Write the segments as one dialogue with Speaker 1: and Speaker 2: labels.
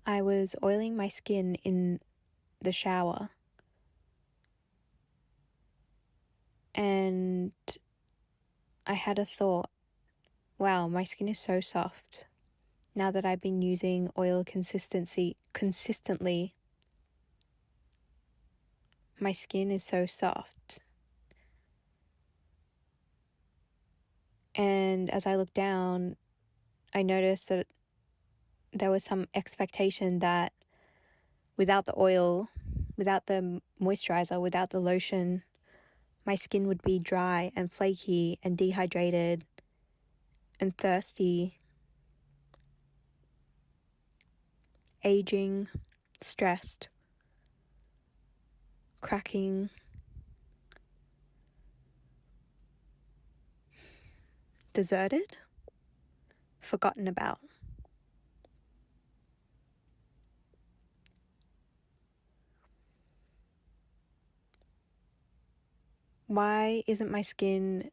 Speaker 1: I was oiling my skin in the shower, and I had a thought, wow, my skin is so soft. Now that I've been using oil consistently, my skin is so soft. And as I looked down, I noticed that there was some expectation that without the oil, without the moisturizer, without the lotion, my skin would be dry and flaky and dehydrated and thirsty, aging, stressed, cracking, deserted, forgotten about. Why isn't my skin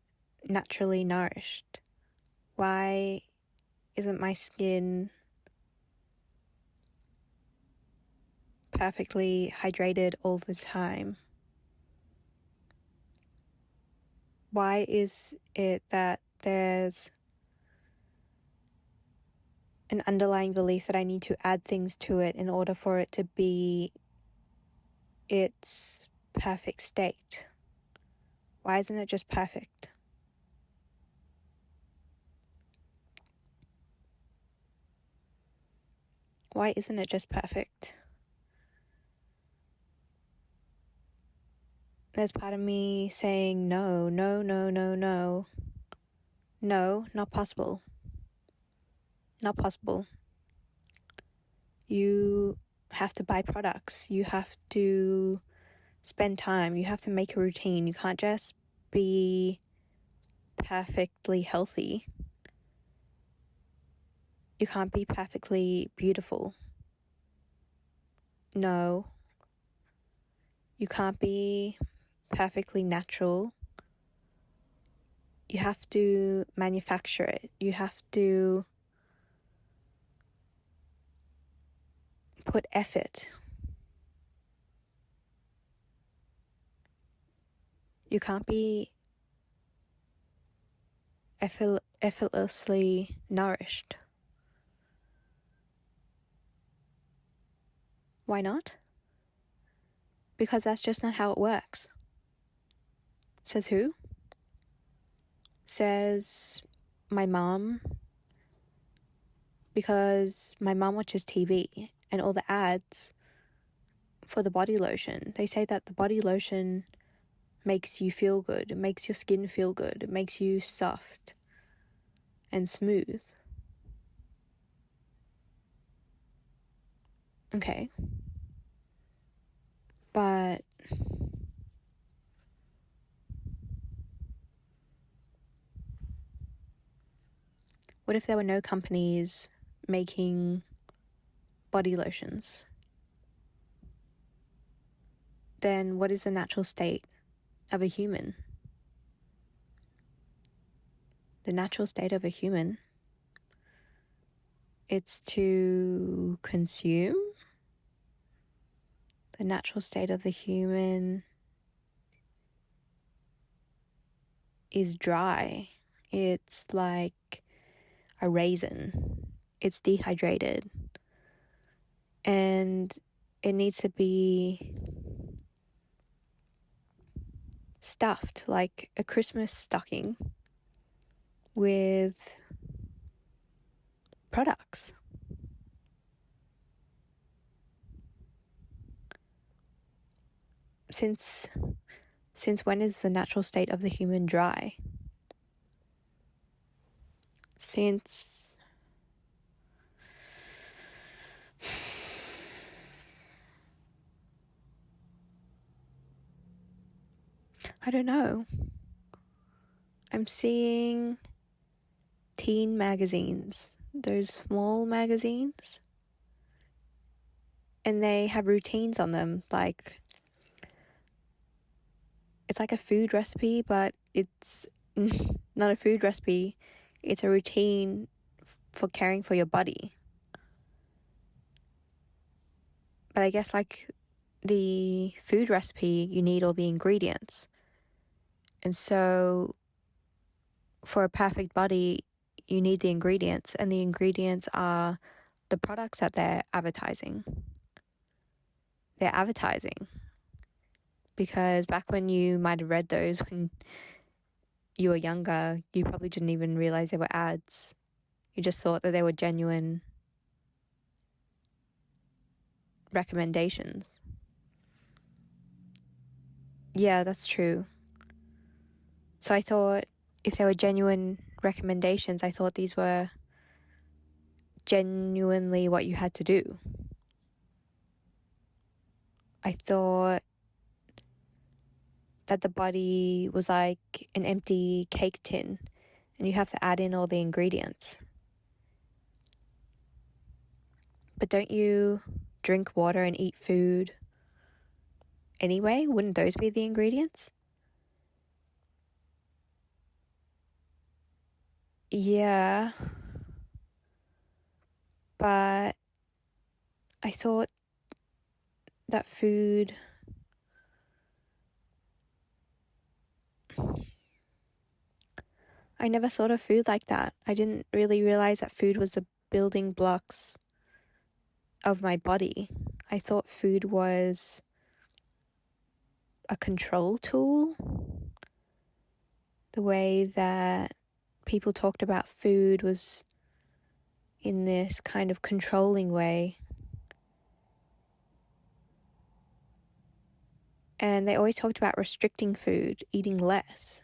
Speaker 1: naturally nourished? Why isn't my skin perfectly hydrated all the time? Why is it that there's an underlying belief that I need to add things to it in order for it to be its perfect state? Why isn't it just perfect? Why isn't it just perfect? There's part of me saying no, no, no, no, no. No, not possible. Not possible. You have to buy products. You have to spend time. You have to make a routine. You can't just be perfectly healthy. You can't be perfectly beautiful. No. You can't be perfectly natural. You have to manufacture it. You have to put effort. You can't be effortlessly nourished. Why not? Because that's just not how it works. Says who? Says my mom. Because my mom watches TV and all the ads for the body lotion. They say that the body lotion makes you feel good. It makes your skin feel good. It makes you soft and smooth. Okay. But what if there were no companies making body lotions? Then what is the natural state of a human? The natural state of a human, it's to consume. The natural state of the human is dry. It's like a raisin. It's dehydrated. And it needs to be stuffed like a Christmas stocking with products. Since when is the natural state of the human dry? Since I don't know. I'm seeing teen magazines, those small magazines, and they have routines on them, like it's like a food recipe, but it's not a food recipe. It's a routine for caring for your body. But I guess like the food recipe, you need all the ingredients. And so for a perfect body, you need the ingredients, and the ingredients are the products that they're advertising. They're advertising. Because back when you might have read those when you were younger, you probably didn't even realize they were ads. You just thought that they were genuine recommendations. Yeah, that's true. So I thought if they were genuine recommendations, I thought these were genuinely what you had to do. I thought that the body was like an empty cake tin and you have to add in all the ingredients. But don't you drink water and eat food anyway? Wouldn't those be the ingredients? Yeah. But I thought that food... I never thought of food like that. I didn't really realize that food was the building blocks of my body. I thought food was a control tool. The way that people talked about food was in this kind of controlling way. And they always talked about restricting food, eating less.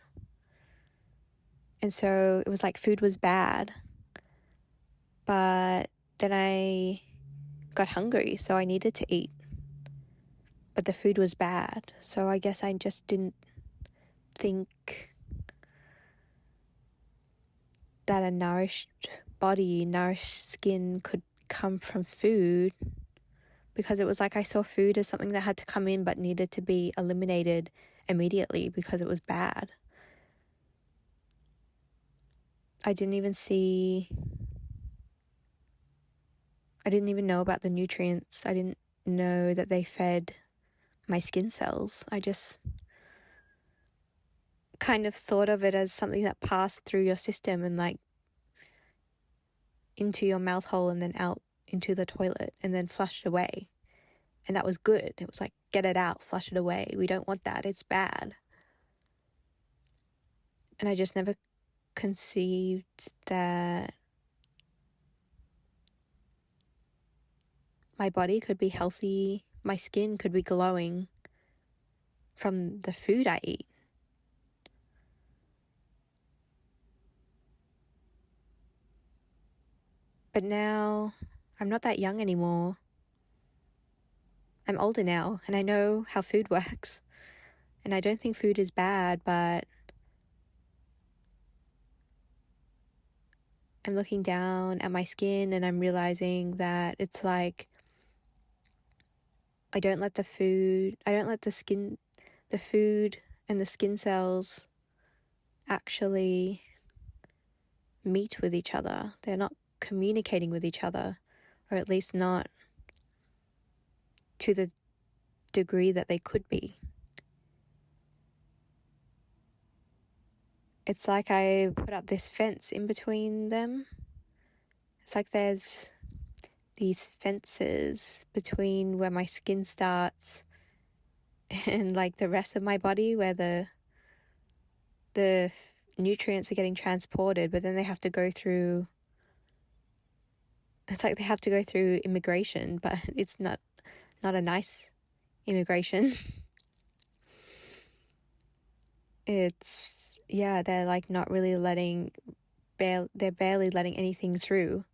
Speaker 1: And so it was like food was bad. But then I got hungry, so I needed to eat. But the food was bad. So I guess I just didn't think that a nourished body, nourished skin could come from food, because it was like I saw food as something that had to come in but needed to be eliminated immediately because it was bad. I didn't even know about the nutrients. I didn't know that they fed my skin cells. I just kind of thought of it as something that passed through your system and like into your mouth hole and then out into the toilet and then flushed away. And that was good. It was like, get it out, flush it away. We don't want that. It's bad. And I just never conceived that my body could be healthy, my skin could be glowing from the food I eat. But now I'm not that young anymore. I'm older now and I know how food works. And I don't think food is bad, but I'm looking down at my skin and I'm realizing that it's like I don't let the food and the skin cells actually meet with each other. They're not communicating with each other, or at least not to the degree that they could be. It's like I put up this fence in between them. It's like there's these fences between where my skin starts and like the rest of my body, where the nutrients are getting transported, but then they have to go through... It's like they have to go through immigration, but it's not a nice immigration. It's, yeah, they're like not really they're barely letting anything through.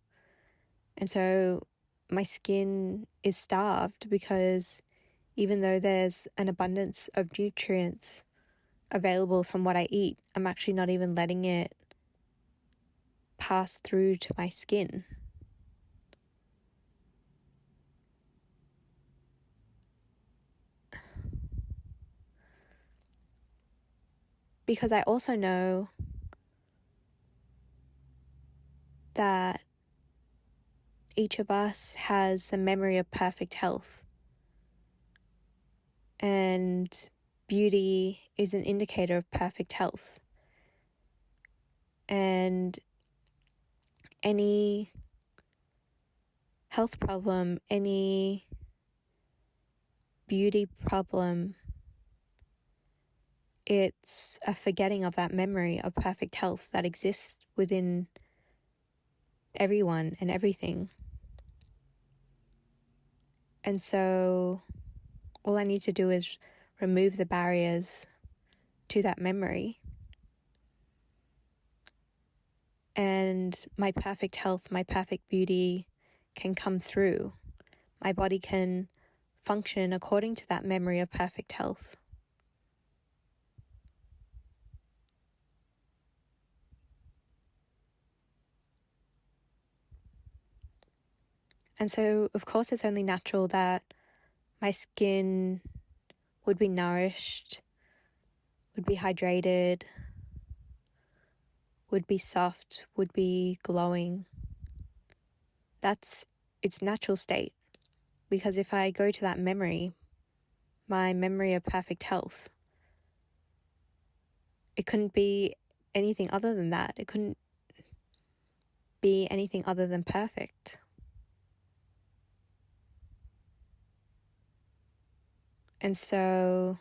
Speaker 1: And so my skin is starved because even though there's an abundance of nutrients available from what I eat, I'm actually not even letting it pass through to my skin. Because I also know that each of us has a memory of perfect health. And beauty is an indicator of perfect health. And any health problem, any beauty problem, it's a forgetting of that memory of perfect health that exists within everyone and everything. And so all I need to do is remove the barriers to that memory, and my perfect health, my perfect beauty can come through. My body can function according to that memory of perfect health. And so, of course, it's only natural that my skin would be nourished, would be hydrated, would be soft, would be glowing. That's its natural state. Because if I go to that memory, my memory of perfect health, it couldn't be anything other than that. It couldn't be anything other than perfect. And so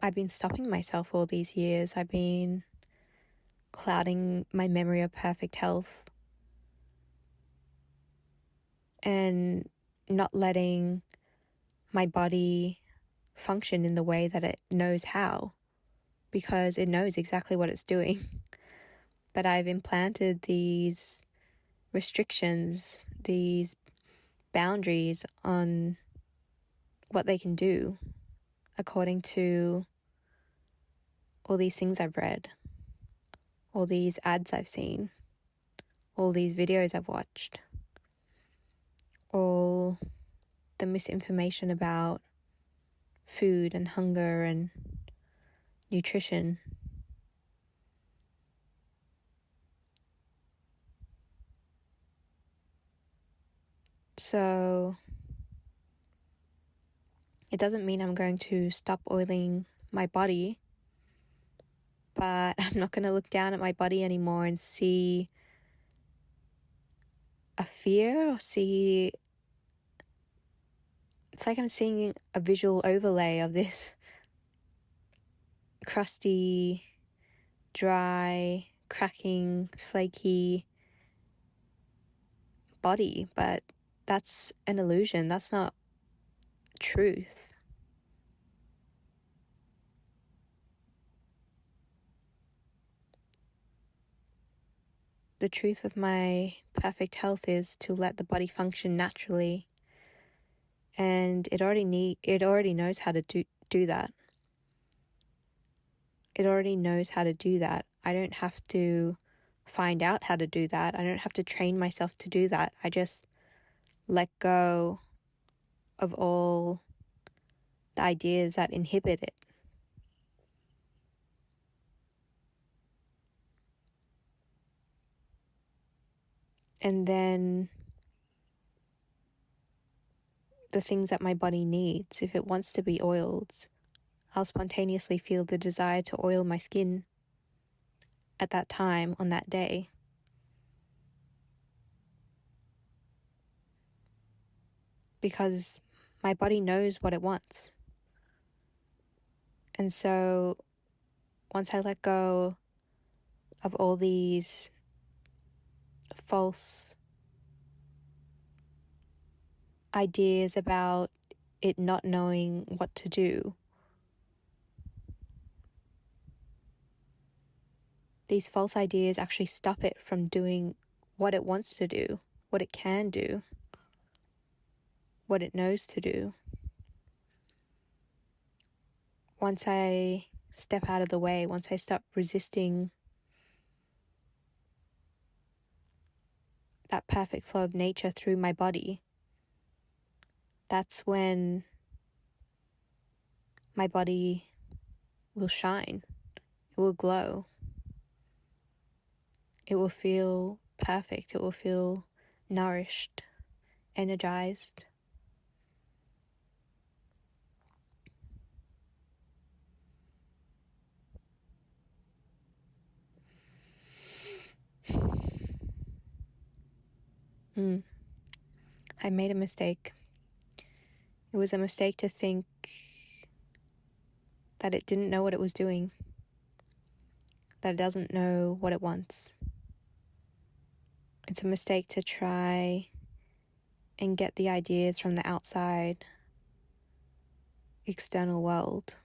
Speaker 1: I've been stopping myself all these years. I've been clouding my memory of perfect health and not letting my body function in the way that it knows how, because it knows exactly what it's doing. But I've implanted these restrictions, these boundaries on what they can do according to all these things I've read, all these ads I've seen, all these videos I've watched, all the misinformation about food and hunger and nutrition. So it doesn't mean I'm going to stop oiling my body, but I'm not going to look down at my body anymore and see a fear or see... It's like I'm seeing a visual overlay of this crusty, dry, cracking, flaky body, but that's an illusion. That's not truth. The truth of my perfect health is to let the body function naturally, and it already knows how to do that. It already knows how to do that. I don't have to find out how to do that. I don't have to train myself to do that. I just let go of all the ideas that inhibit it. And then the things that my body needs, if it wants to be oiled, I'll spontaneously feel the desire to oil my skin at that time on that day. Because my body knows what it wants. And so once I let go of all these false ideas about it not knowing what to do, these false ideas actually stop it from doing what it wants to do, what it can do, what it knows to do. Once I step out of the way, once I stop resisting that perfect flow of nature through my body, that's when my body will shine. It will glow. It will feel perfect. It will feel nourished, energized. I made a mistake. It was a mistake to think that it didn't know what it was doing, that it doesn't know what it wants. It's a mistake to try and get the ideas from the outside external world